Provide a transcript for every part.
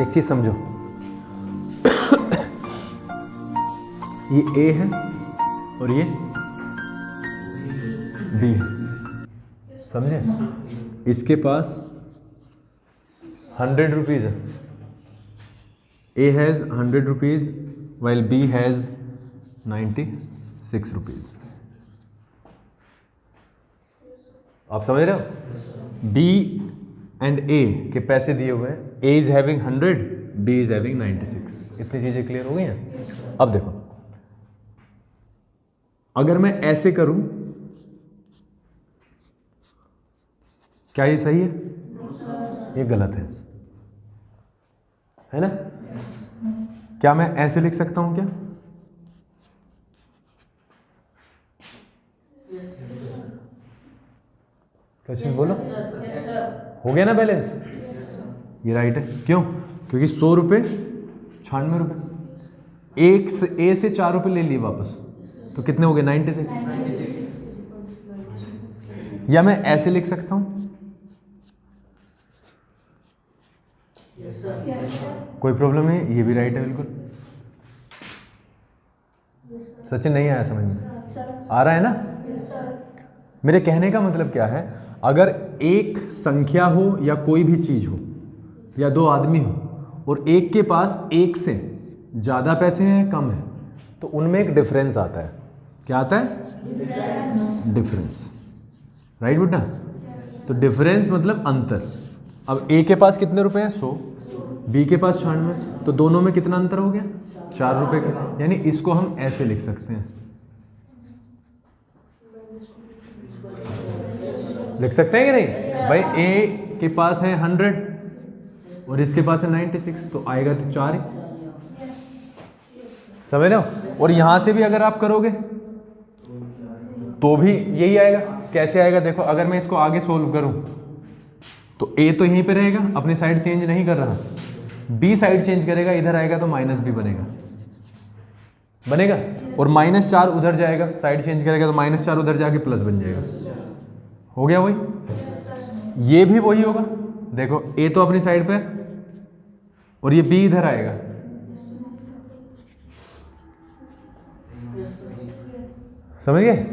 एक चीज समझो, ये ए है और ये बी है, समझे? इसके पास 100 रुपीज है, A has 100 rupees while B has 96 rupees. आप समझ रहे हो? बी एंड ए के पैसे दिए हुए हैं, A is having 100, B is having 96। इतनी चीजें क्लियर हो गई हैं? अब देखो, अगर मैं ऐसे करूं, क्या ये सही है? ये गलत है ना? क्या मैं ऐसे लिख सकता हूं क्या? क्वेश्चन बोलो। हो गया ना बैलेंस? ये राइट है। क्यों? क्योंकि 100 रुपये 96 रुपये, एक से ए से 4 रुपये ले लिए वापस, तो कितने हो गए? 96। या मैं ऐसे लिख सकता हूं, कोई प्रॉब्लम नहीं, ये भी राइट है बिल्कुल। सचिन नहीं आया समझ में? आ रहा है ना? मेरे कहने का मतलब क्या है, अगर एक संख्या हो या कोई भी चीज हो या दो आदमी हो और एक के पास एक से ज्यादा पैसे हैं कम है, तो उनमें एक डिफरेंस आता है। क्या आता है? डिफरेंस। राइट बेटा? तो डिफरेंस मतलब अंतर। अब ए के पास कितने रुपए हैं? 100, बी के पास 96, तो दोनों में कितना अंतर हो गया? 4 रुपए का। यानी इसको हम ऐसे लिख सकते हैं, लिख सकते हैं कि नहीं भाई? ए के पास है 100 और इसके पास है 96, तो आएगा तो 4 ही। समझ रहे हो? और यहां से भी अगर आप करोगे तो भी यही आएगा। कैसे आएगा देखो, अगर मैं इसको आगे सोल्व करूं तो ए तो यहीं पे रहेगा, अपनी साइड चेंज नहीं कर रहा, बी साइड चेंज करेगा, इधर आएगा तो माइनस बी बनेगा, और -4 उधर जाएगा, साइड चेंज करेगा तो -4 उधर जाके प्लस बन जाएगा। हो गया वही। ये भी वही होगा, देखो ए तो अपनी साइड पे और ये बी इधर आएगा। समझ गए?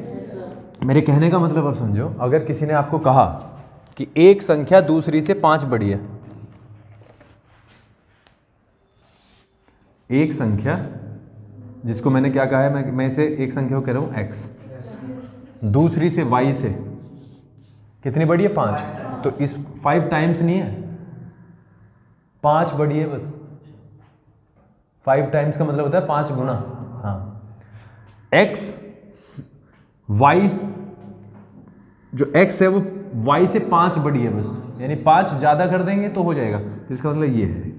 मेरे कहने का मतलब अब समझो, अगर किसी ने आपको कहा कि एक संख्या दूसरी से 5 बड़ी है, एक संख्या जिसको मैंने क्या कहा है, मैं इसे एक संख्या को कह रहा हूं x, दूसरी से y से कितनी बड़ी है? 5। तो इस 5 टाइम्स नहीं है, 5 बड़ी है बस। 5 टाइम्स का मतलब होता है 5 गुना। हाँ, x y, जो x है वो y से 5 बड़ी है बस, यानी 5 ज्यादा कर देंगे तो हो जाएगा। तो इसका मतलब ये है,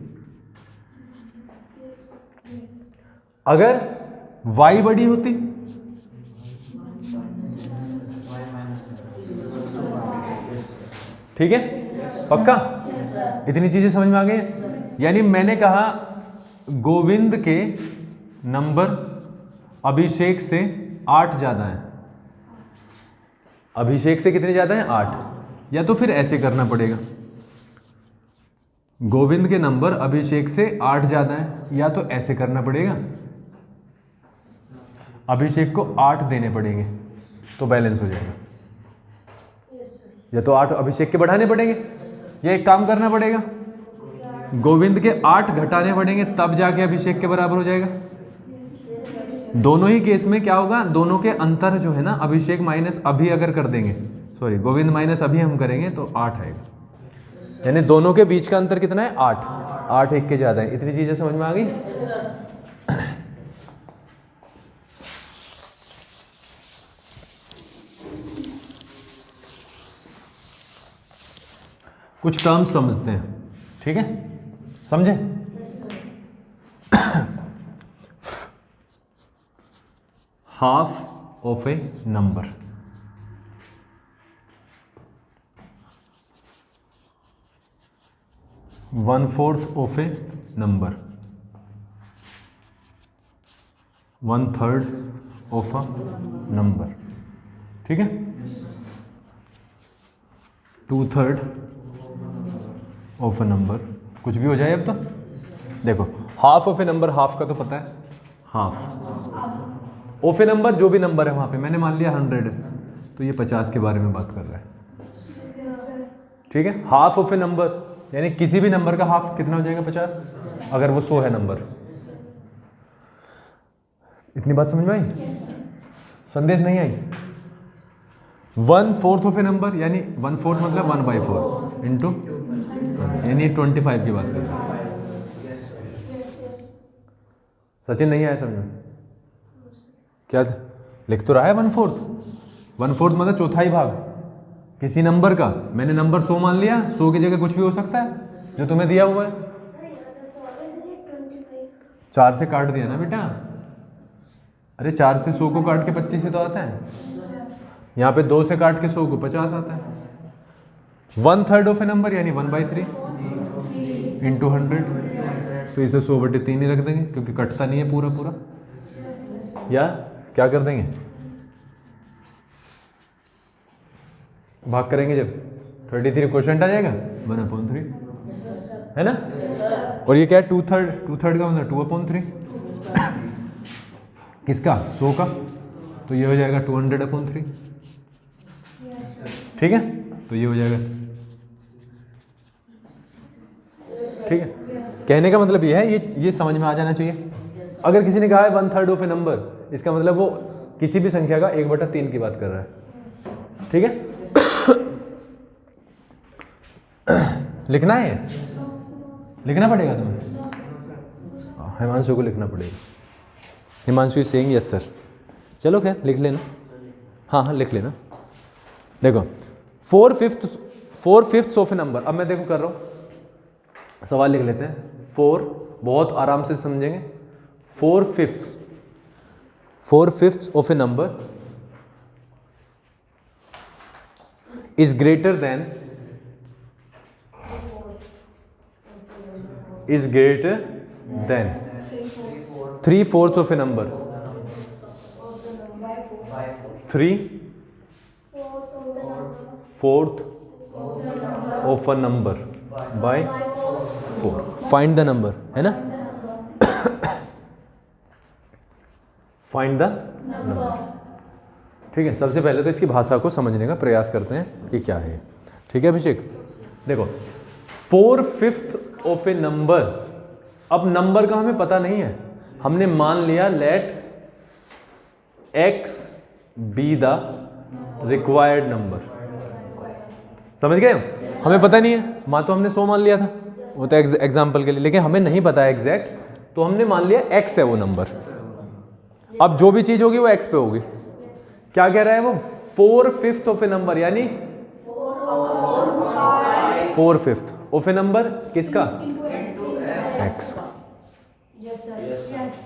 अगर y बड़ी होती ठीक है, पक्का? इतनी चीजें समझ में आ गई? यानी मैंने कहा गोविंद के नंबर अभिषेक से 8 ज्यादा है। अभिषेक से कितने ज्यादा है? 8। या तो फिर ऐसे करना पड़ेगा, गोविंद के नंबर अभिषेक से 8 ज्यादा है, या तो ऐसे करना पड़ेगा, अभिषेक को 8 देने पड़ेंगे तो बैलेंस हो जाएगा, या तो 8 अभिषेक के बढ़ाने पड़ेंगे, या एक काम करना पड़ेगा, गोविंद के 8 घटाने पड़ेंगे, तब जाके अभिषेक के बराबर हो जाएगा। दोनों ही केस में क्या होगा, दोनों के अंतर जो है ना, अभिषेक माइनस अभी अगर कर देंगे, सॉरी गोविंद माइनस अभी हम करेंगे तो 8 आएगा। यानी दोनों के बीच का अंतर कितना है? 8। 8 एक के ज्यादा है। इतनी चीजें समझ में आ गई? कुछ टर्म्स समझते हैं, ठीक है? समझे? Half of a number, one fourth of a number, 1/3 of a number, ठीक है? 2/3 ऑफ अ नंबर, कुछ भी हो जाए अब तो। देखो half of a number, half का तो पता है, हाफ ऑफ ए नंबर जो भी नंबर है वहाँ पे, मैंने मान लिया 100 है, तो ये 50 के बारे में बात कर रहा है, ठीक है। हाफ ऑफ ए नंबर यानी किसी भी नंबर का हाफ कितना हो जाएगा 50, अगर वो 100 है नंबर। इतनी बात समझ में आई, संदेश नहीं आई। 1/4 ऑफ ए नंबर यानी 1/4 मतलब 1/4 इंटू यानी 25 की बात कर रहे हैं। सचिन नहीं आया समझ में, क्या लिख तो रहा है 1/4, 1/4 मतलब चौथाई भाग किसी नंबर का। मैंने नंबर 100 मान लिया, 100 की जगह कुछ भी हो सकता है जो तुम्हें दिया हुआ है। 4 से काट दिया ना बेटा, अरे 4 से 100 को काट के 25 ही तो आता है, यहाँ पे 2 से काट के 100 को 50 आता है। 1/3 ऑफ ए नंबर यानी 1/3 इंटू 100, तो इसे 100/3 ही रख देंगे क्योंकि कटता नहीं है पूरा पूरा, या क्या कर देंगे, भाग करेंगे जब 33 क्वेश्चन आ जाएगा 1/3 है ना। और ये क्या है 2/3 का मतलब 2/3 किसका 100 का, तो ये हो जाएगा 200/3, ठीक है। तो ये हो जाएगा, ठीक है। कहने का मतलब ये है, ये समझ में आ जाना चाहिए। अगर किसी ने कहा है 1/3 ऑफ ए नंबर, इसका मतलब वो किसी भी संख्या का 1/3 की बात कर रहा है, ठीक है। लिखना है, लिखना पड़ेगा तुम्हें, हिमांशु को लिखना पड़ेगा। हिमांशु सेइंग यस सर, चलो खैर लिख लेना, हाँ लिख लेना। देखो 4/5 ऑफ ए नंबर, अब मैं देखो कर रहा हूँ, सवाल लिख लेते हैं। 4 बहुत आराम से समझेंगे। 4/5 of a number is greater than 3/4 of a number, 3/4 of a number by 4, find the number, है ना। फाइंड द नंबर, ठीक है। सबसे पहले तो इसकी भाषा को समझने का प्रयास करते हैं कि क्या है, ठीक है अभिषेक। देखो 4/5 ऑफ ए नंबर, अब नंबर का हमें पता नहीं है, हमने मान लिया let x be the required number, समझ गए। हमें पता नहीं है, मान तो हमने 100 मान लिया था, वो तो एग्जाम्पल के लिए, लेकिन हमें नहीं पता है एग्जैक्ट, तो हमने मान लिया x है वो नंबर। अब जो भी चीज होगी वो x पे होगी। क्या कह रहा है वो 4/5 ऑफ ए नंबर यानी 4/5 ऑफ ए नंबर किसका, x का।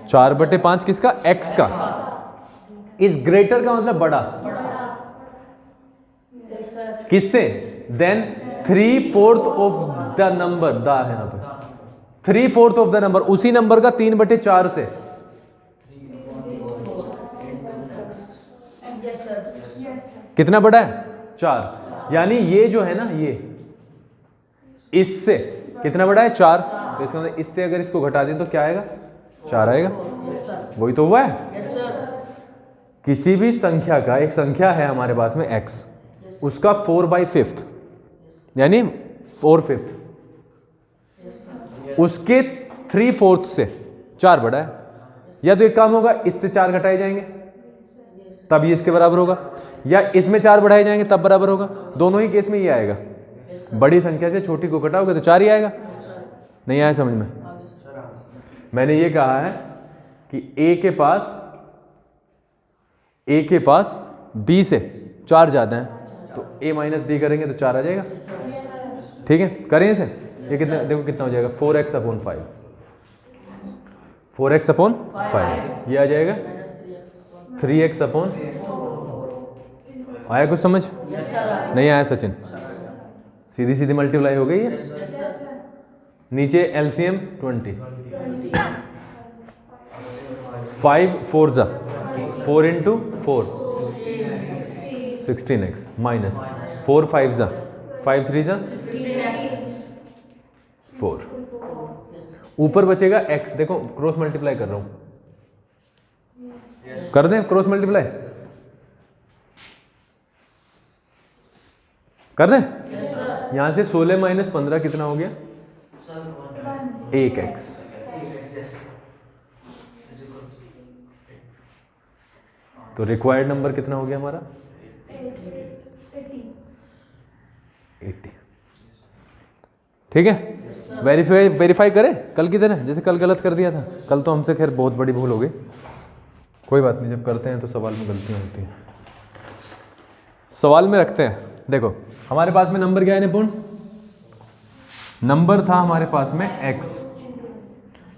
4/5 किसका, x का। इस ग्रेटर का मतलब बड़ा, किससे, then 3/4 of the number, the है यहाँ पे 3/4 ऑफ द नंबर, उसी नंबर का 3/4 से। कितना बड़ा है, 4, यानी ये जो है ना, ये इससे कितना बड़ा है, 4, तो इसका मतलब इससे अगर इसको घटा दें तो क्या आएगा, 4 आएगा। वही तो हुआ है। किसी भी संख्या का, एक संख्या है हमारे पास में x, उसका 4/5 यानी 4/5, उसके 3/4 से 4 बड़ा है। या तो एक काम होगा, इससे 4 घटाए जाएंगे तब ये इसके बराबर होगा, या इसमें 4 बढ़ाए जाएंगे तब बराबर होगा। दोनों ही केस में ये आएगा, बड़ी संख्या से छोटी को घटाओगे तो 4 ही आएगा। नहीं आया समझ में। मैंने ये कहा है कि a के पास b से 4 ज्यादा है, तो a - b करेंगे तो 4 आ जाएगा, ठीक है। करें इसे, ये कितना, देखो कितना हो जाएगा, 4x/5, 4x/5, ये आ जाएगा 3x/, आया कुछ समझ, नहीं आया सचिन, सीधी सीधी मल्टीप्लाई हो गई है। नीचे एलसीएम 20, 5/4 4 × 4 16x माइनस 4/5 5/3 4। ऊपर बचेगा x, देखो क्रॉस मल्टीप्लाई कर रहा हूं, कर दें क्रॉस मल्टीप्लाई, कर दें। यहां से 16 माइनस 15 कितना हो गया? 1x। तो रिक्वायर्ड नंबर कितना हो गया हमारा? 80। ठीक है, वेरीफाई करें कल की तरह, जैसे कल गलत कर दिया था। कल तो हमसे खैर बहुत बड़ी भूल हो गई, कोई बात नहीं, जब करते हैं तो सवाल में गलतियां होती हैं। सवाल में रखते हैं, देखो हमारे पास में नंबर क्या है निपुण? नंबर था हमारे पास में x,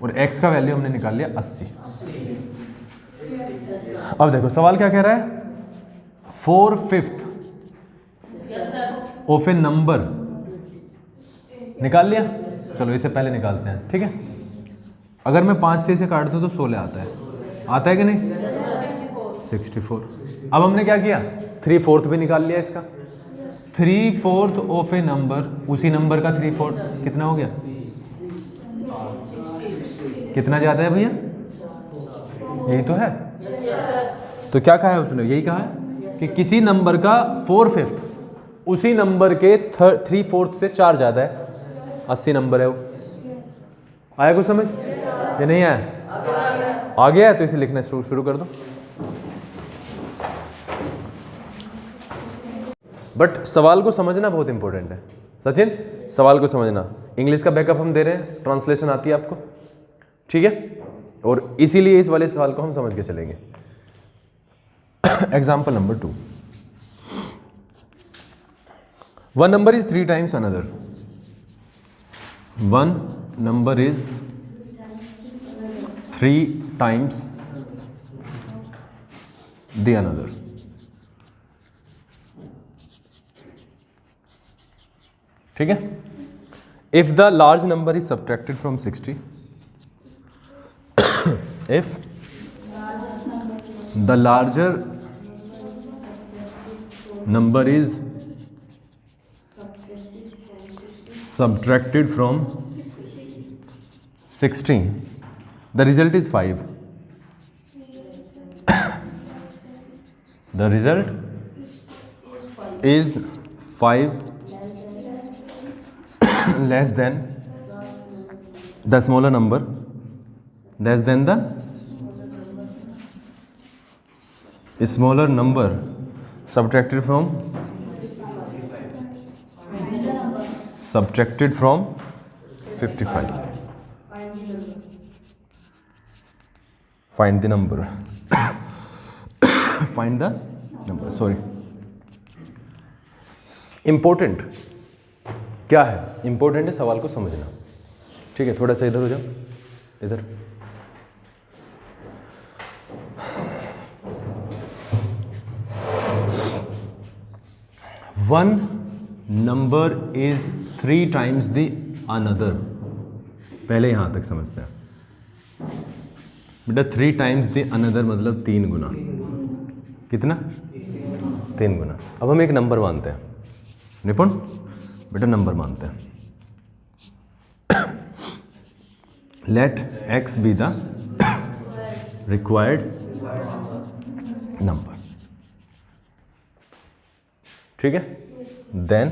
और x का वैल्यू हमने निकाल लिया 80। अब देखो सवाल क्या कह रहा है? 4/5 ऑफ ए नंबर निकाल लिया। चलो इसे पहले निकालते हैं, ठीक है। अगर मैं 5 से काट दूं तो 16 आता है, आता है कि नहीं? 64। अब हमने क्या किया? 3/4 भी निकाल लिया इसका। 3/4 ऑफ ए नंबर, उसी नंबर का 3/4 कितना हो गया? कितना ज्यादा है भैया? यही तो है। तो क्या कहा है उसने? यही कहा है कि किसी नंबर का 4/5 उसी नंबर के 3/4 से 4 ज्यादा है। 80 नंबर है वो। आया कुछ समझ? ये नहीं आया? आ गया है तो इसे लिखना शुरू कर दो। बट सवाल को समझना बहुत इंपॉर्टेंट है सचिन, सवाल को समझना। इंग्लिश का बैकअप हम दे रहे हैं, ट्रांसलेशन आती है आपको, ठीक है, और इसीलिए इस वाले सवाल को हम समझ के चलेंगे। Example number 2, one number is 3 times another, one number is 3 times the another। ठीक है, if the large number is subtracted from 60, if the larger number is subtracted from 60, the result is 5. The result is 5 less than the smaller number, less than the smaller number subtracted from 55. Find the number. Find the number, sorry. Important क्या है? Important है सवाल को समझना, ठीक है। थोड़ा सा इधर हो जाओ, इधर। One number is 3 times the another. पहले यहां तक समझते हैं बेटा। 3 times द अनदर मतलब 3 गुना। कितना? 3 गुना। अब हम एक नंबर मानते हैं निपुण, बेटा नंबर मानते हैं। Let x be the required number, ठीक है। देन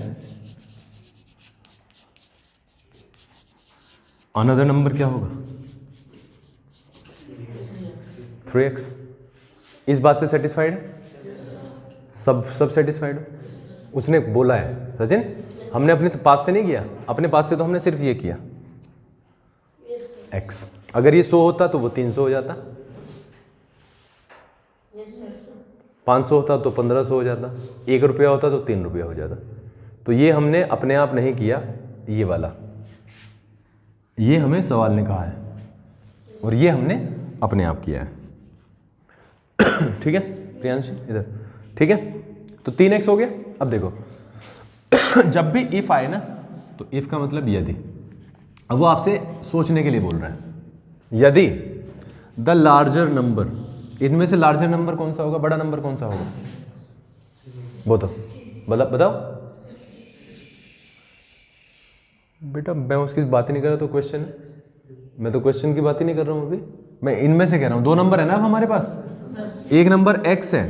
अनदर नंबर क्या होगा? 3x। इस बात से सेटिस्फाइड है? सब सेटिस्फाइड हो? उसने बोला है सचिन, हमने अपने पास से नहीं किया, अपने पास से तो हमने सिर्फ ये किया x। अगर ये 100 होता तो वो 300 हो जाता, 500 होता तो 1500 हो जाता, 1 रुपया होता तो 3 रुपया हो जाता। तो ये हमने अपने आप नहीं किया, ये वाला, ये हमें सवाल ने कहा है, और ये हमने अपने आप किया है। ठीक है प्रियांश इधर, ठीक है। तो 3x हो गया। अब देखो जब भी इफ आए ना, तो इफ का मतलब यदि। अब वो आपसे सोचने के लिए बोल रहा है, यदि द लार्जर नंबर, इनमें से लार्जर नंबर कौन सा होगा, बड़ा नंबर कौन सा होगा, वो तो बताओ बेटा। मैं उसकी बात ही नहीं कर रहा, तो क्वेश्चन है मैं तो क्वेश्चन की बात ही नहीं कर रहा हूँ अभी, मैं इनमें से कह रहा हूँ। 2 नंबर है ना अब हमारे पास, एक नंबर x है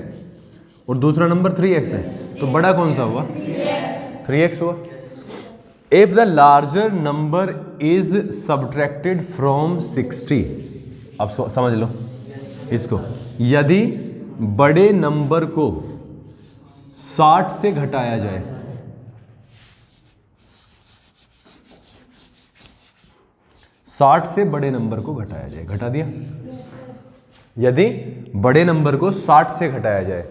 और दूसरा नंबर 3x है, तो बड़ा कौन सा हुआ? 3x हुआ। If the larger number is subtracted from 60, अब समझ लो इसको, यदि बड़े नंबर को 60 से घटाया जाए, से बड़े नंबर को घटाया जाए, घटा दिया, यदि बड़े नंबर को 60 से घटाया जाए,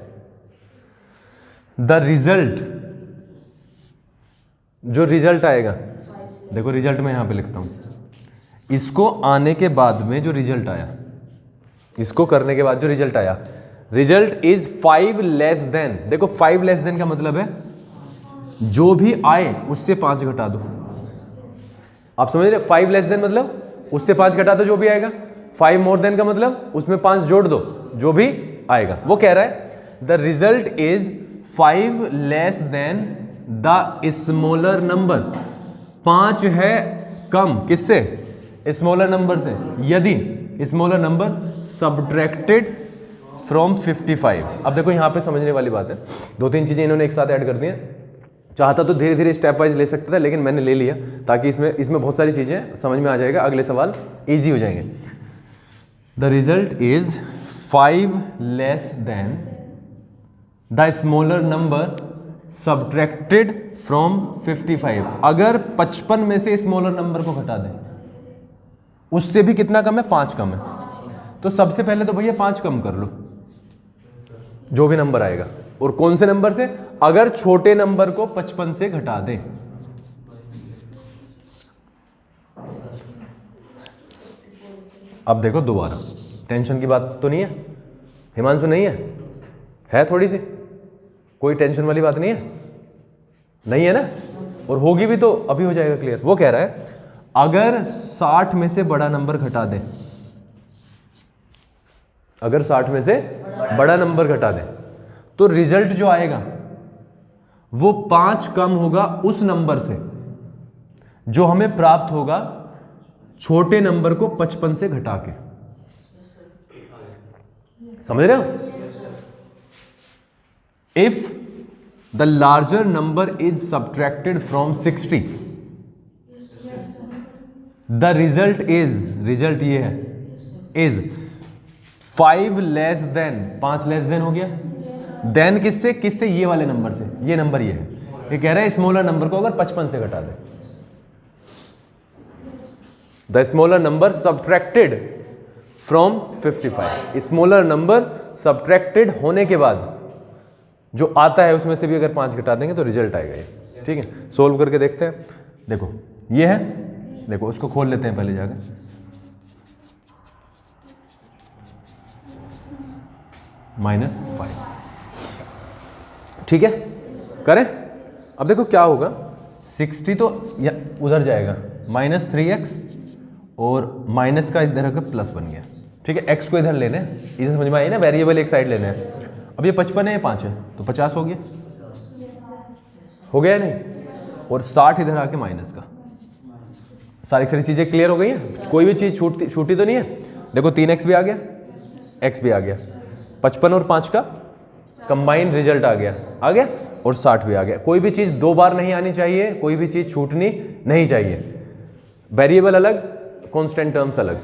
द रिजल्ट, जो रिजल्ट आएगा, देखो रिजल्ट मैं यहां पे लिखता हूं, इसको आने के बाद में जो रिजल्ट आया, इसको करने के बाद जो रिजल्ट आया, रिजल्ट इज 5 लेस देन, देखो 5 लेस देन का मतलब है जो भी आए उससे 5 घटा दो। आप समझ रहे? 5 लेस देन मतलब उससे 5 घटा दो जो भी आएगा, 5 मोर देन का मतलब उसमें 5 जोड़ दो जो भी आएगा। वो कह रहा है the result is 5 less than the smaller number, 5 है कम किससे? स्मॉलर नंबर से, यदि स्मॉलर नंबर सब्ट्रैक्टेड फ्रॉम 55। अब देखो यहां पे समझने वाली बात है, 2-3 चीजें इन्होंने एक साथ ऐड कर दी हैं। चाहता तो धीरे धीरे स्टेप वाइज ले सकता था, लेकिन मैंने ले लिया ताकि इसमें बहुत सारी चीजें समझ में आ जाएगा, अगले सवाल इजी हो जाएंगे। The result is 5 less than the smaller number subtracted from 55। अगर 55 में से स्मॉलर नंबर को घटा दें, उससे भी कितना कम है? 5 कम है। तो सबसे पहले तो भैया 5 कम कर लो जो भी नंबर आएगा, और कौन से नंबर से? अगर छोटे नंबर को 55 से घटा दें। अब देखो दोबारा, टेंशन की बात तो नहीं है हिमांशु? नहीं है थोड़ी सी, कोई टेंशन वाली बात नहीं है, नहीं है ना? और होगी भी तो अभी हो जाएगा क्लियर। वो कह रहा है अगर 60 में से बड़ा नंबर घटा दें, अगर 60 में से बड़ा नंबर घटा दें, तो रिजल्ट जो आएगा वो 5 कम होगा उस नंबर से जो हमें प्राप्त होगा छोटे नंबर को 55 से घटा के। समझ रहे हो? If the larger number is subtracted from 60, the result is, result ये है, is 5 less than, 5 less than हो गया, देन किससे? किससे? ये वाले नंबर से, ये नंबर ये है। ये कह रहा है स्मॉलर नंबर को अगर 55 से घटा दे, the smaller number subtracted from 55, smaller number subtracted होने के बाद जो आता है उसमें से भी अगर 5 घटा देंगे तो रिजल्ट आएगा ये। ठीक है, सोल्व करके देखते हैं। देखो ये है, देखो उसको खोल लेते हैं पहले जाकर, -5। ठीक है, करें? अब देखो क्या होगा, 60 तो उधर जाएगा, -3x और माइनस का इधर का प्लस बन गया। ठीक है, x को इधर लेने, इधर समझ में आई ना, वेरिएबल एक साइड लेने हैं। अब ये 55 है, ये 5 है, तो 50 हो गया, हो गया नहीं? और 60 इधर आके माइनस का, सारी चीजें क्लियर हो गई हैं, कोई भी चीज छूटी तो नहीं है। देखो 3x भी आ गया, x भी आ गया, 55 और 5 का कंबाइन रिजल्ट आ गया, और 60 भी आ गया। कोई भी चीज 2 बार नहीं आनी चाहिए, कोई भी चीज छूटनी नहीं चाहिए। वेरिएबल अलग, कांस्टेंट टर्म्स अलग।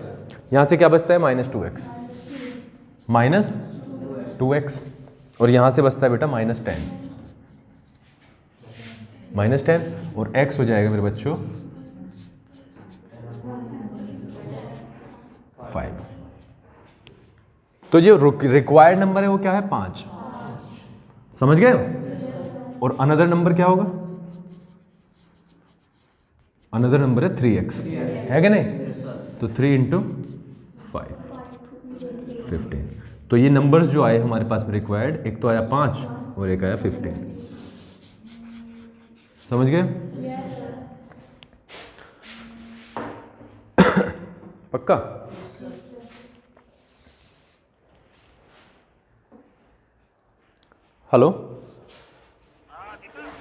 यहां से क्या बचता है? -2x, -2x, और यहां से बचता है बेटा -10, -10, और x हो जाएगा मेरे बच्चों 5। तो जो रिक्वायर्ड नंबर है वो क्या है? 5। समझ गए? और अनदर नंबर क्या होगा? अनदर नंबर है 3x, है कि नहीं? तो 3 × 5, 15। तो ये नंबर्स जो आए हमारे पास में रिक्वायर्ड, एक तो आया 5 और एक आया 15। समझ गए? पक्का? हेलो,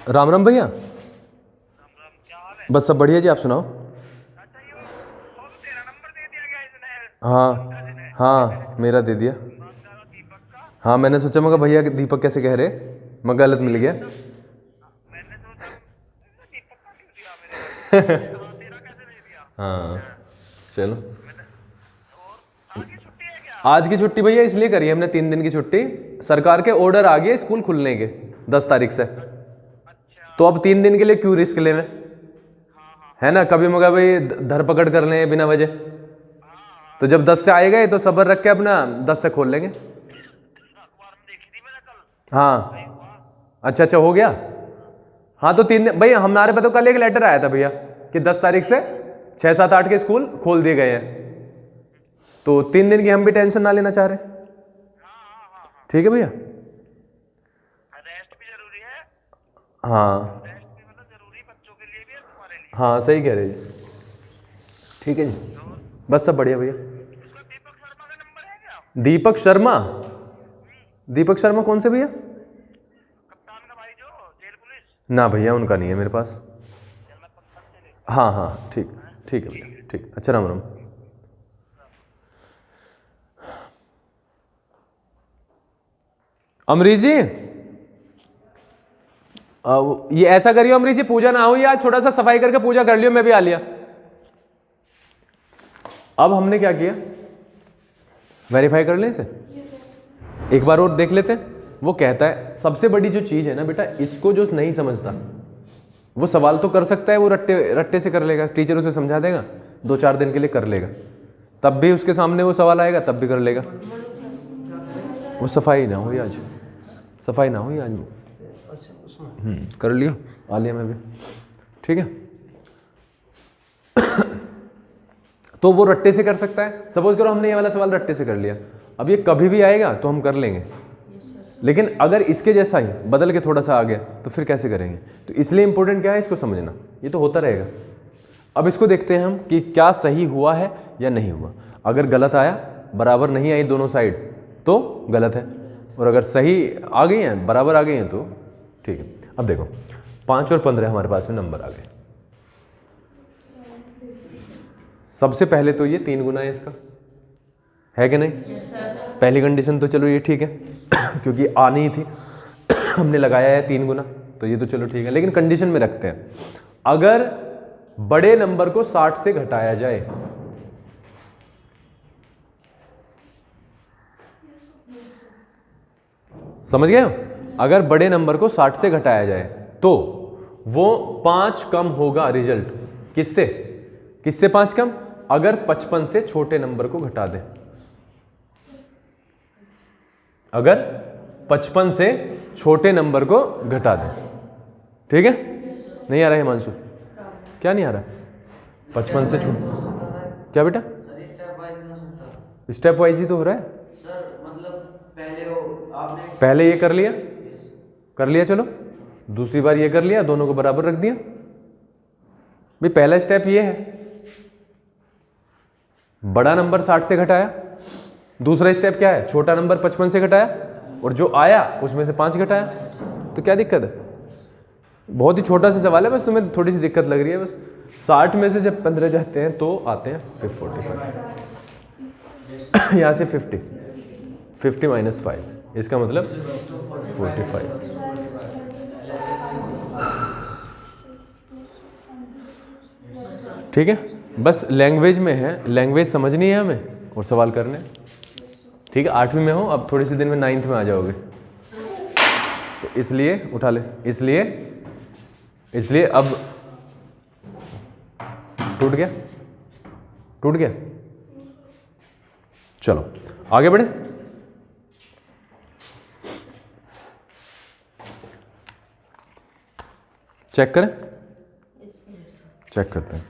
राम राम भैया। बस सब बढ़िया जी, आप सुनाओ। हाँ हाँ मेरा दे दिया। हाँ मैंने सोचा मगर भैया दीपक कैसे कह रहे, मैं गलत मिल गया। हाँ चलो। आज की छुट्टी भैया इसलिए करी हमने 3 दिन की छुट्टी, सरकार के ऑर्डर आ गए स्कूल खुलने के 10 तारीख से, तो अब 3 दिन के लिए क्यों रिस्क लेना, है ना। कभी मगर भाई धरपकड़ कर लें बिना वजह, तो जब 10 से आए गए तो सब्र रख के अपना 10 से खोल लेंगे। हाँ अच्छा अच्छा हो गया। हाँ तो 3 दिन भाई, हमारे पे तो कल एक लेटर आया था भैया कि 10 तारीख से 6, 7, 8 के स्कूल खोल दिए गए हैं, तो 3 दिन की हम भी टेंशन ना लेना चाह रहे। ठीक है भैया। रेस्ट भी जरूरी है। हाँ रेस्ट भी मतलब जरूरी बच्चों के लिए भी और तुम्हारे लिए। हाँ सही कह रहे जी। ठीक है जी, बस सब बढ़िया भैया। दीपक शर्मा का नंबर है क्या? दीपक शर्मा, दीपक शर्मा कौन से भैया? कप्तान का भाई जो जेल पुलिस। ना भैया उनका नहीं है मेरे पास। हाँ हाँ ठीक, ठीक है भैया ठीक। अच्छा राम राम। अमरीश जी ये ऐसा करियो अमरीश जी, पूजा ना हुई आज, थोड़ा सा सफाई करके पूजा कर लियो, मैं भी आ लिया। अब हमने क्या किया, वेरीफाई कर लें इसे एक बार और देख लेते हैं। वो कहता है सबसे बड़ी जो चीज है ना बेटा, इसको जो नहीं समझता वो सवाल तो कर सकता है, वो रट्टे से कर लेगा, टीचर उसे समझा देगा, 2-4 दिन के लिए कर लेगा, तब भी उसके सामने वो सवाल आएगा तब भी कर लेगा। वो सफाई ना हुई आज, सफाई ना हुई आज। कर लियो, आ लिया मैं भी। ठीक है तो वो रट्टे से कर सकता है। सपोज करो हमने ये वाला सवाल रट्टे से कर लिया, अब ये कभी भी आएगा तो हम कर लेंगे, लेकिन अगर इसके जैसा ही बदल के थोड़ा सा आ गया तो फिर कैसे करेंगे। तो इसलिए इंपॉर्टेंट क्या है, इसको समझना, ये तो होता रहेगा। अब इसको देखते हैं हम कि क्या सही हुआ है या नहीं हुआ। अगर गलत आया, बराबर नहीं आई दोनों साइड, तो गलत है, और अगर सही आ गई हैं, बराबर आ गई हैं, तो ठीक है। अब देखो 5 और 15 हमारे पास में नंबर आ गए। सबसे पहले तो ये 3 गुना है इसका, है कि नहीं? पहली कंडीशन तो चलो ये ठीक है क्योंकि आनी ही थी हमने लगाया है 3 गुना, तो ये तो चलो ठीक है। लेकिन कंडीशन में रखते हैं, अगर बड़े नंबर को 60 से घटाया जाए, समझ गए हो? अगर बड़े नंबर को 60 से घटाया जाए तो वो 5 कम होगा रिजल्ट। किससे किससे 5 कम? अगर 55 से छोटे नंबर को घटा दें, अगर 55 से छोटे नंबर को घटा दें। ठीक है, नहीं आ रहा है हिमांशु? क्या नहीं आ रहा? 55 से छोटे क्या बेटा? स्टेप वाइज ही तो हो रहा है सर, मतलब पहले ये कर लिया, चलो दूसरी बार ये कर लिया, दोनों को बराबर रख दिया। भाई पहला स्टेप ये है, बड़ा नंबर 60 से घटाया। दूसरा स्टेप क्या है? छोटा नंबर 55 से घटाया, और जो आया उसमें से 5 घटाया। तो क्या दिक्कत है? बहुत ही छोटा सा सवाल है, बस तुम्हें थोड़ी सी दिक्कत लग रही है। बस 60 में से जब 15 जाते हैं तो आते हैं 45 यहाँ से 50 माइनस 5, इसका मतलब 45। ठीक है, बस लैंग्वेज में है, लैंग्वेज समझनी है हमें और सवाल करने। ठीक है, 8वीं में हो, अब थोड़ी सी दिन में 9th में आ जाओगे, तो इसलिए उठा ले, इसलिए अब टूट गया। चलो आगे बढ़े। चेक करें, चेक करते हैं।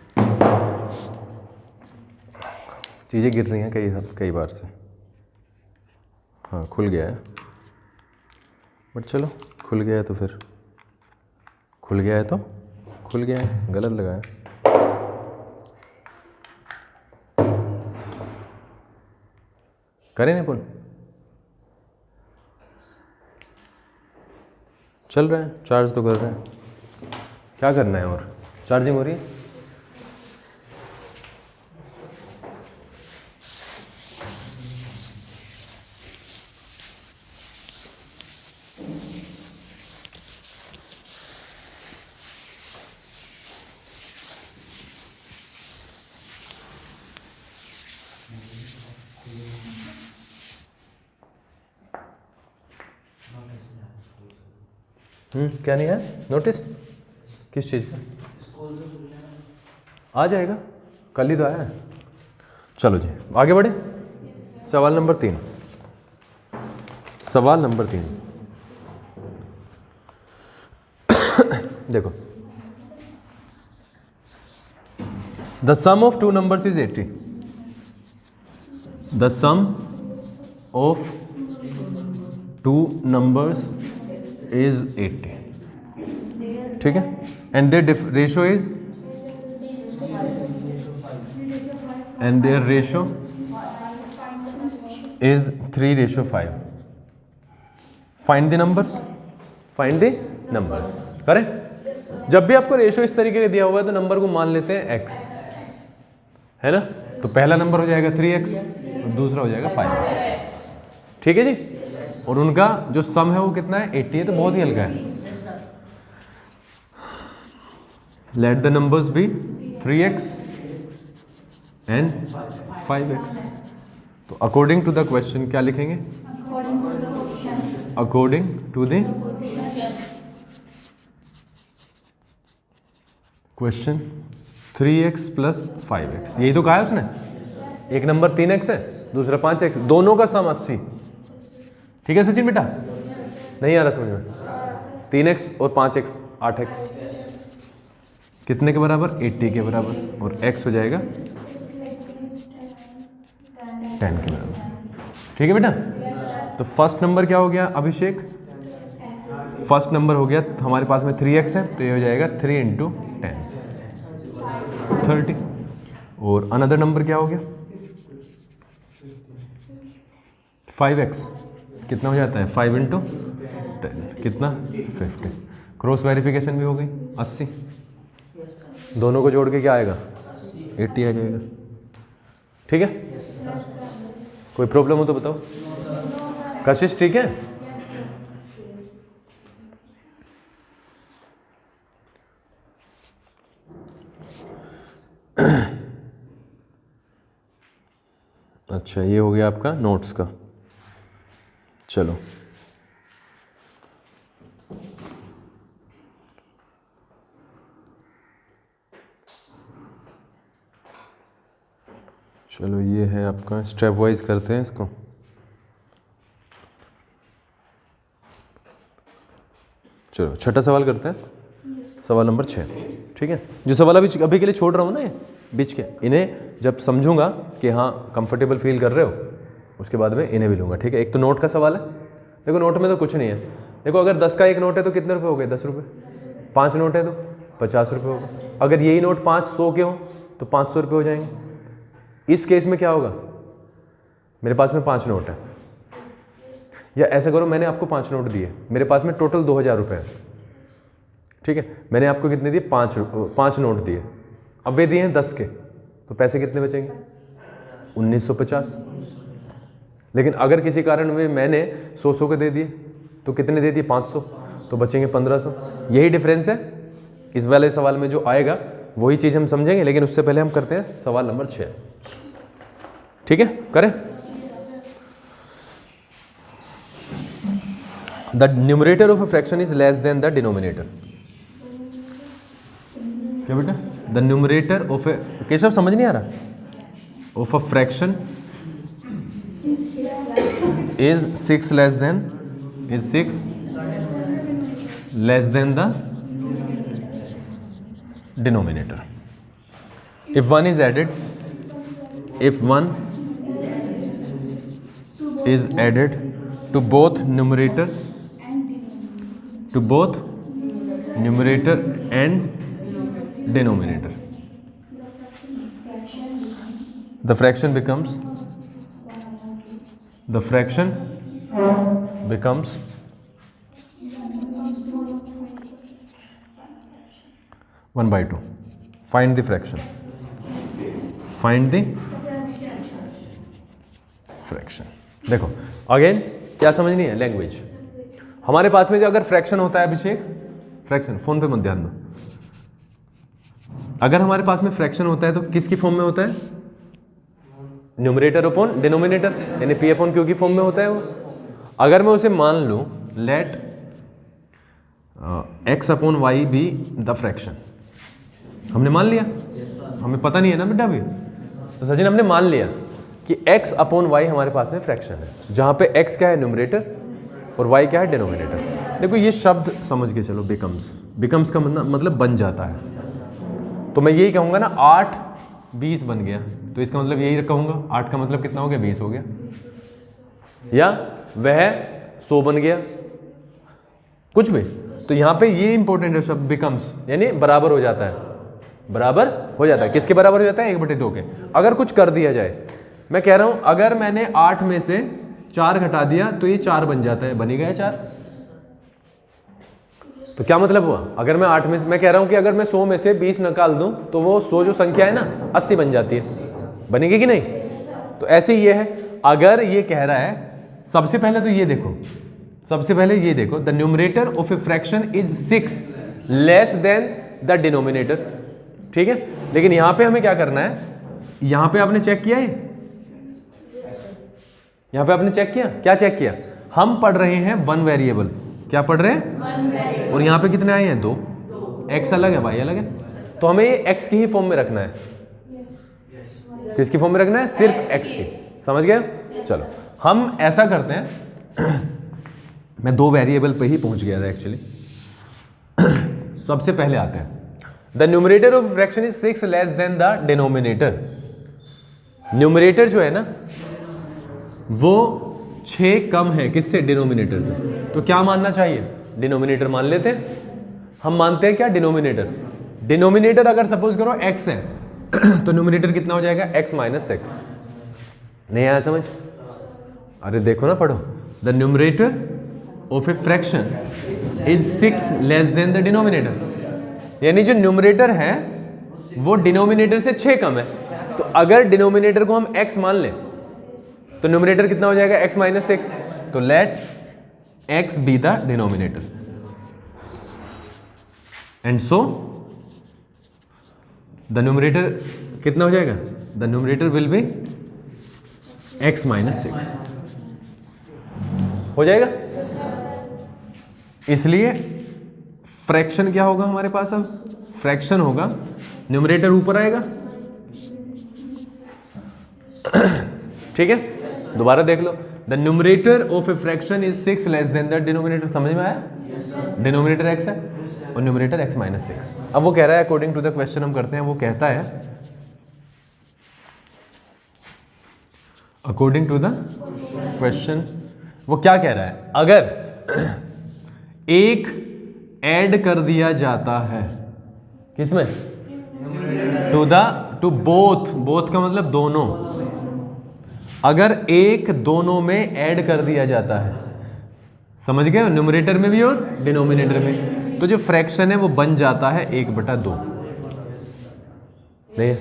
चीज़ें गिर रही हैं कई बार से। हाँ खुल गया है, बट चलो खुल गया है तो फिर खुल गया है, गलत लगाया। करें निपुण, चल रहा है, चार्ज तो कर रहा है। क्या करना है और? चार्जिंग हो रही है। क्या नहीं है नोटिस? किस चीज़ का? आ जाएगा, कल ही तो आया है। चलो जी आगे बढ़े। सवाल नंबर 3। सवाल नंबर 3 देखो, the sum of two numbers is 80। The sum of two numbers is 80, ठीक है, and their ratio is is 3:5. Find the numbers. Find the numbers. करें? जब भी आपको रेशो इस तरीके का दिया हुआ है तो नंबर को मान लेते हैं x, है ना? तो पहला नंबर हो जाएगा 3x और दूसरा हो जाएगा 5x, ठीक है जी। और उनका जो सम है वो कितना है? 80 है, तो बहुत ही हल्का है। Let the numbers be 3x and 5x। तो अकॉर्डिंग टू द क्वेश्चन क्या लिखेंगे? According to the question 3x plus 5x, यही तो कहा है उसने। एक नंबर 3x है, दूसरा 5x, दोनों का सम 80, ठीक है सचिन बेटा? नहीं आ रहा समझ में? 3x और 5x 8x, कितने के बराबर? 80 के बराबर, और x हो जाएगा 10 के बराबर, ठीक है बेटा? तो फर्स्ट नंबर क्या हो गया अभिषेक? फर्स्ट नंबर हो गया हमारे पास में 3x है, तो ये हो जाएगा 3 × 10 30। और अनदर नंबर क्या हो गया? 5x, कितना हो जाता है? 5 × 10 कितना? 50। क्रॉस वेरिफिकेशन भी हो गई, 80। दोनों को जोड़ के क्या आएगा? 80 आ जाएगा, ठीक है? कोई प्रॉब्लम हो तो बताओ। कशिश ठीक है? अच्छा, ये हो गया आपका नोट्स का। चलो चलो ये है आपका, स्टेप वाइज करते हैं इसको। चलो छठा सवाल करते हैं, सवाल नंबर 6, ठीक है? जो सवाल अभी के लिए छोड़ रहा हूँ ना ये बीच के, इन्हें जब समझूंगा कि हाँ कंफर्टेबल फील कर रहे हो, उसके बाद में इन्हें भी लूँगा, ठीक है? एक तो नोट का सवाल है। देखो नोट में तो कुछ नहीं है। देखो अगर 10 का एक नोट है तो कितने रुपए हो गए? 10 रुपये। 5 नोट है तो 50 रुपये होगा। अगर यही नोट 500 के हो तो 500 रुपये हो जाएंगे। इस केस में क्या होगा? मेरे पास में 5 नोट है, या ऐसा करो मैंने आपको 5 नोट दिए, मेरे पास में टोटल 2000 रुपये है, ठीक है? मैंने आपको कितने दिए? 5 नोट दिए। अब वे दिए हैं 10 के, तो पैसे कितने बचेंगे? 1950। लेकिन अगर किसी कारण में मैंने 100 के दे दिए तो कितने दे दिए? 500, तो बचेंगे 1500। यही डिफरेंस है इस वाले सवाल में जो आएगा, वही चीज़ हम समझेंगे। लेकिन उससे पहले हम करते हैं सवाल नंबर 6, ठीक है? करें? The numerator of a fraction is less than the denominator. क्या बेटा? द न्यूमरेटर ऑफ ए, केशव समझ नहीं आ रहा? Of a fraction is 6 less than the denominator. if one is added to both numerator and denominator, the fraction becomes 1/2. Find the fraction. देखो again क्या समझनी है? Language. हमारे पास में जो अगर फ्रैक्शन होता है अभिषेक, फ्रैक्शन, फोन पे मत ध्यान दो। अगर हमारे पास में फ्रैक्शन होता है तो किसकी फॉर्म में होता है? न्यूमरेटर अपॉन डिनोमिनेटर, यानी पी अपॉन क्यू की फॉर्म में होता है वो। अगर मैं उसे मान लूं, let x upon y be the fraction. हमने मान लिया, हमें पता नहीं है ना बेटा अभी, तो सचिन हमने मान लिया कि x अपॉन वाई हमारे पास में फ्रैक्शन है, जहाँ पे x क्या है न्यूमरेटर और y क्या है डिनोमिनेटर। देखो ये शब्द समझ के चलो, बिकम्स का मतलब बन जाता है। तो मैं यही कहूँगा ना 8 20 बन गया, तो इसका मतलब यही कहूँगा 8 का मतलब कितना हो गया 20 हो गया, या वह 100 बन गया, कुछ भी। तो यहाँ पे ये इंपॉर्टेंट है शब्द बिकम्स, यानी बराबर हो जाता है, बराबर हो जाता है। किसके बराबर हो जाता है 1/2 के। अगर कुछ कर दिया जाए, मैं कह रहा हूं अगर मैंने 8 में से 4 घटा दिया तो ये 4 बन जाता है, बन ही गया 4। तो क्या मतलब हुआ, अगर मैं 8 में से, मैं कह रहा हूं कि अगर मैं 100 में से 20 निकाल दूं तो वो 100 जो संख्या है ना 80 बन जाती है, बनेगी कि नहीं। तो ऐसे ही ये है, अगर ये कह रहा है, सबसे पहले तो ये देखो, सबसे पहले ये देखो, the numerator of a fraction is 6 less than the denominator, ठीक है। लेकिन यहां पे हमें क्या करना है, यहां पे आपने चेक किया है, यहां पे आपने चेक किया, क्या चेक किया, हम पढ़ रहे हैं 1 वेरिएबल, क्या पढ़ रहे हैं, और यहां पे कितने आए हैं 2, x अलग है y अलग है, तो हमें ये x की ही फॉर्म में रखना है। किसकी फॉर्म में रखना है, सिर्फ x की, समझ गए। चलो हम ऐसा करते हैं, मैं 2 वेरिएबल पे ही पहुंच गया था एक्चुअली। सबसे पहले आते हैं, the numerator of fraction is 6 less than the denominator. Numerator जो है ना वो 6 कम है किससे, डिनोमिनेटर से। तो क्या मानना चाहिए, डिनोमिनेटर मान लेते हैं। हम मानते हैं क्या, डिनोमिनेटर। डिनोमिनेटर अगर सपोज करो x है तो न्यूमरेटर कितना हो जाएगा, x माइनस एक्स। नहीं आया समझ, अरे देखो ना पढ़ो, the numerator of a fraction is 6 less than the denominator, यानी जो न्यूमरेटर है वो डिनोमिनेटर से 6 कम है। तो अगर डिनोमिनेटर को हम x मान लें तो न्यूमरेटर कितना हो जाएगा, x माइनस एक्स। तो let x be the denominator and so the numerator कितना हो जाएगा, the numerator will be x minus 6 हो जाएगा। इसलिए फ्रैक्शन क्या होगा हमारे पास, अब फ्रैक्शन होगा, न्यूमरेटर ऊपर आएगा, ठीक है। दोबारा देख लो, the numerator of a fraction is 6 less than the denominator, समझ में आया। डिनोमिनेटर x है और न्यूमरेटर x माइनस 6। अब वो कह रहा है अकॉर्डिंग टू द क्वेश्चन, हम करते हैं, वो कहता है अकॉर्डिंग टू द क्वेश्चन, वो क्या कह रहा है, अगर एक ऐड कर दिया जाता है किसमें, टू बोथ का मतलब दोनों, अगर एक दोनों में ऐड कर दिया जाता है, समझ गए, न्यूमरेटर में भी और डिनोमिनेटर में, तो जो फ्रैक्शन है वो बन जाता है 1/2। नहीं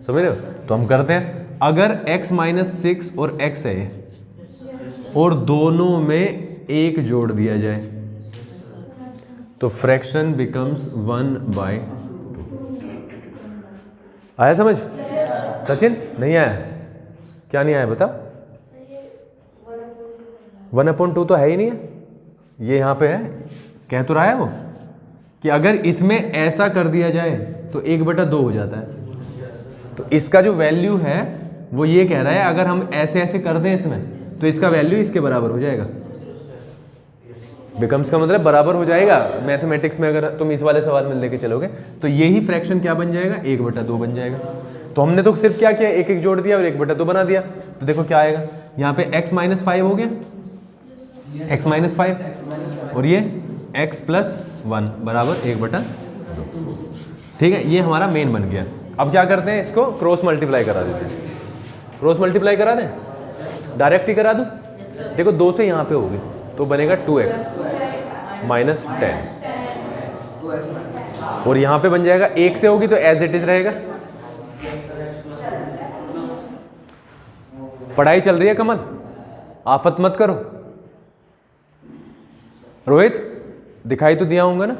समझ रहे हो, तो हम करते हैं, अगर x माइनस 6 और x है और दोनों में 1 जोड़ दिया जाए तो फ्रैक्शन बिकम्स 1/2। आया समझ सचिन, नहीं आया, क्या नहीं आया बता। 1/2 तो है ही नहीं है, ये यहां पे है, कह तो रहा है वो कि अगर इसमें ऐसा कर दिया जाए तो 1/2 हो जाता है। तो इसका जो वैल्यू है वो ये कह रहा है, अगर हम ऐसे ऐसे कर दें इसमें तो इसका वैल्यू इसके बराबर हो जाएगा। बिकम्स का मतलब बराबर हो जाएगा। मैथमेटिक्स में अगर तुम इस वाले सवाल में लेके चलोगे तो यही फ्रैक्शन क्या बन जाएगा, 1/2 बन जाएगा। तो हमने तो सिर्फ क्या किया, एक एक जोड़ दिया और 1/2 बना दिया। तो देखो क्या आएगा, यहाँ पे x माइनस 5 हो गया, x माइनस 5 और ये x प्लस 1 बराबर 1/2। ठीक है, ये हमारा मेन बन गया। अब क्या करते हैं, इसको क्रॉस मल्टीप्लाई करा देते हैं। क्रॉस मल्टीप्लाई करा दें, डायरेक्ट ही करा दूं। देखो 2 से यहाँ पे होगी तो बनेगा 2x माइनस 10 और यहाँ पे बन जाएगा 1 से होगी तो एज इट इज रहेगा। पढ़ाई चल रही है कमल, आफत मत करो। रोहित दिखाई तो दिया होगा ना,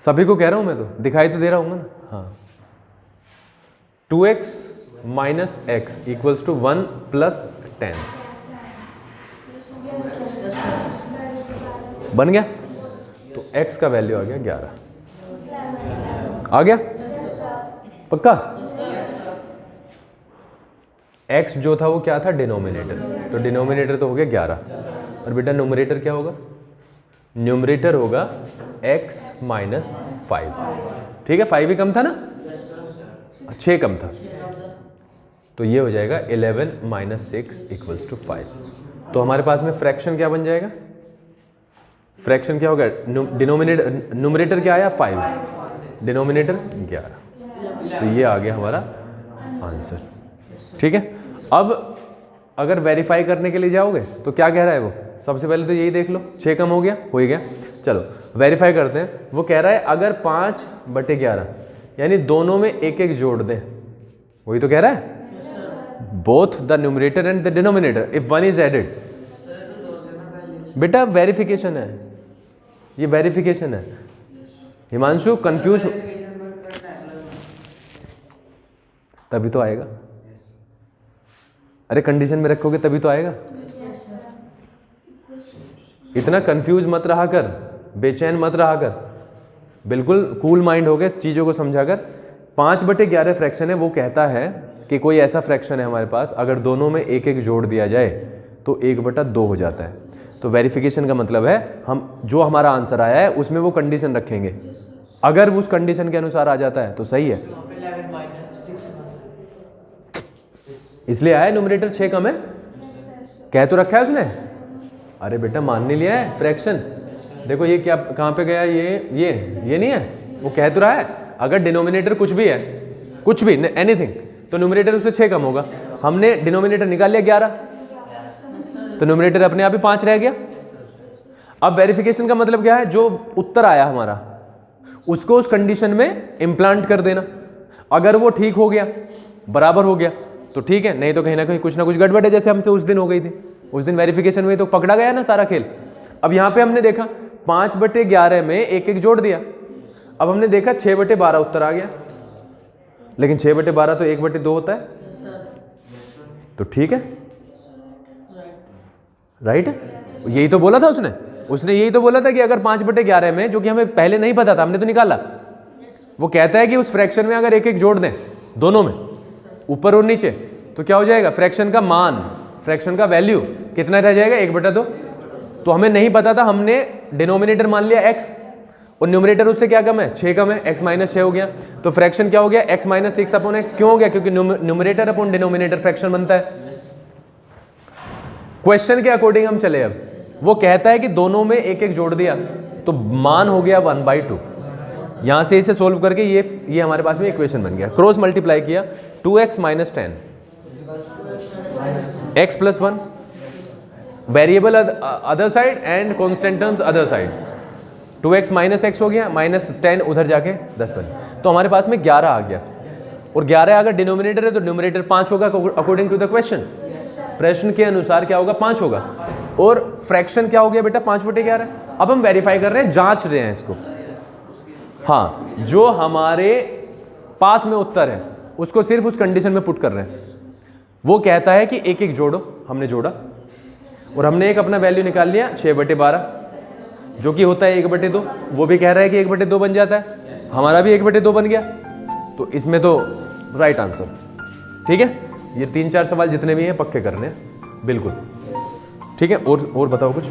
सभी को कह रहा हूं मैं, तो दिखाई तो दे रहा हूँ ना। हाँ, 2x minus x equals to 1 plus 10 बन गया। x का वैल्यू आ गया 11। आ गया पक्का? x जो था वो क्या था? डिनोमिनेटर। तो डिनोमिनेटर तो हो गया 11, और बेटा न्यूमरेटर क्या होगा? न्यूमरेटर होगा x माइनस 5। ठीक है, 5 ही कम था ना, 6 कम था, तो ये हो जाएगा 11 माइनस 6 इक्वल्स टू 5। तो हमारे पास में फ्रैक्शन क्या बन जाएगा? फ्रैक्शन क्या होगा? डिनोमिनेटर, न्यूमरेटर क्या आया? 5, डिनोमिनेटर 11। तो ये आ गया हमारा आंसर। ठीक है, अब अगर वेरीफाई करने के लिए जाओगे तो क्या कह रहा है वो? सबसे पहले तो यही देख लो, 6 कम हो गया, हो ही गया। चलो वेरीफाई करते हैं। वो कह रहा है अगर 5/11 यानी दोनों में एक एक जोड़ दें, वही तो कह रहा है, both the numerator and the denominator if one is added. बेटा वेरिफिकेशन है, ये वेरिफिकेशन है। हिमांशु कंफ्यूज तभी तो आएगा। अरे कंडीशन में रखोगे तभी तो आएगा। इतना कंफ्यूज मत रहा कर, बेचैन मत रहा कर, बिल्कुल कूल माइंड हो गए चीज़ों को समझा कर। 5/11 फ्रैक्शन है, वो कहता है कि कोई ऐसा फ्रैक्शन है हमारे पास, अगर दोनों में एक एक जोड़ दिया जाए तो 1/2 हो जाता है। तो वेरिफिकेशन का मतलब है हम जो हमारा आंसर आया है उसमें वो कंडीशन रखेंगे, अगर उस कंडीशन के अनुसार आ जाता है तो सही है। इसलिए आया न्यूमरेटर 6 कम है, कह तो रखा है उसने। अरे बेटा मान नहीं लिया है फ्रैक्शन। देखो ये क्या, कहाँ पे गया? ये नहीं है, वो कह तो रहा है अगर डिनोमिनेटर कुछ भी है, कुछ भी एनीथिंग, तो न्यूमरेटर उससे 6 कम होगा। हमने डिनोमिनेटर निकाल लिया 11, तो न्यूमरेटर अपने आप ही 5 रह गया। अब वेरिफिकेशन का मतलब क्या है? जो उत्तर आया हमारा उसको उस कंडीशन में इम्प्लांट कर देना। अगर वो ठीक हो गया, बराबर हो गया तो ठीक है, नहीं तो कहीं ना कहीं कुछ ना कुछ गड़बड़ है, जैसे हमसे उस दिन हो गई थी। उस दिन वेरिफिकेशन में तो पकड़ा गया ना सारा खेल। अब यहाँ पे हमने देखा 5/11 में एक एक जोड़ दिया। अब हमने देखा 6/12 उत्तर आ गया, लेकिन 6/12 तो 1/2 होता है, तो ठीक है, राइट है। यही तो बोला था उसने यही तो बोला था कि अगर 5/11 में, जो कि हमें पहले नहीं पता था, हमने तो निकाला, वो कहता है कि उस फ्रैक्शन में अगर एक एक जोड़ दें दोनों में, ऊपर और नीचे, तो क्या हो जाएगा? फ्रैक्शन का मान, फ्रैक्शन का वैल्यू कितना रह जाएगा? 1/2। तो हमें नहीं पता था, हमने डिनोमिनेटर मान लिया x और न्यूमरेटर उससे क्या कम है? 6 कम है, x माइनस 6 हो गया। तो फ्रैक्शन क्या हो गया? x minus 6 upon x। क्यों हो गया? क्योंकि न्यूमरेटर अपॉन डिनोमिनेटर फ्रैक्शन बनता है। क्वेश्चन के अकॉर्डिंग हम चले। अब वो कहता है कि दोनों में एक एक जोड़ दिया तो मान हो गया 1/2। यहां से इसे सोल्व करके ये हमारे पास में इक्वेशन बन गया। क्रॉस मल्टीप्लाई किया, 2x minus 10 x plus 1, variable other side and constant terms other side. 2x minus x हो गया, माइनस 10 उधर जाके 10 बन, तो हमारे पास में 11 आ गया। और 11 अगर डिनोमिनेटर है तो न्यूमरेटर 5 होगा अकॉर्डिंग टू द क्वेश्चन। प्रश्न के अनुसार क्या होगा? 5 होगा। और फ्रैक्शन क्या हो गया बेटा? 5/11। अब हम वेरीफाई कर रहे हैं, जांच रहे हैं इसको। हाँ, जो हमारे पास में उत्तर है उसको सिर्फ उस कंडीशन में पुट कर रहे हैं। वो कहता है कि एक एक जोड़ो, हमने जोड़ा और हमने एक अपना वैल्यू निकाल लिया 6/12, जो कि होता है 1/2। वो भी कह रहा है कि 1/2 बन जाता है, हमारा भी 1/2 बन गया। तो इसमें तो राइट आंसर। ठीक है, ये 3-4 सवाल जितने भी हैं पक्के करने हैं, बिल्कुल ठीक है। और बताओ कुछ।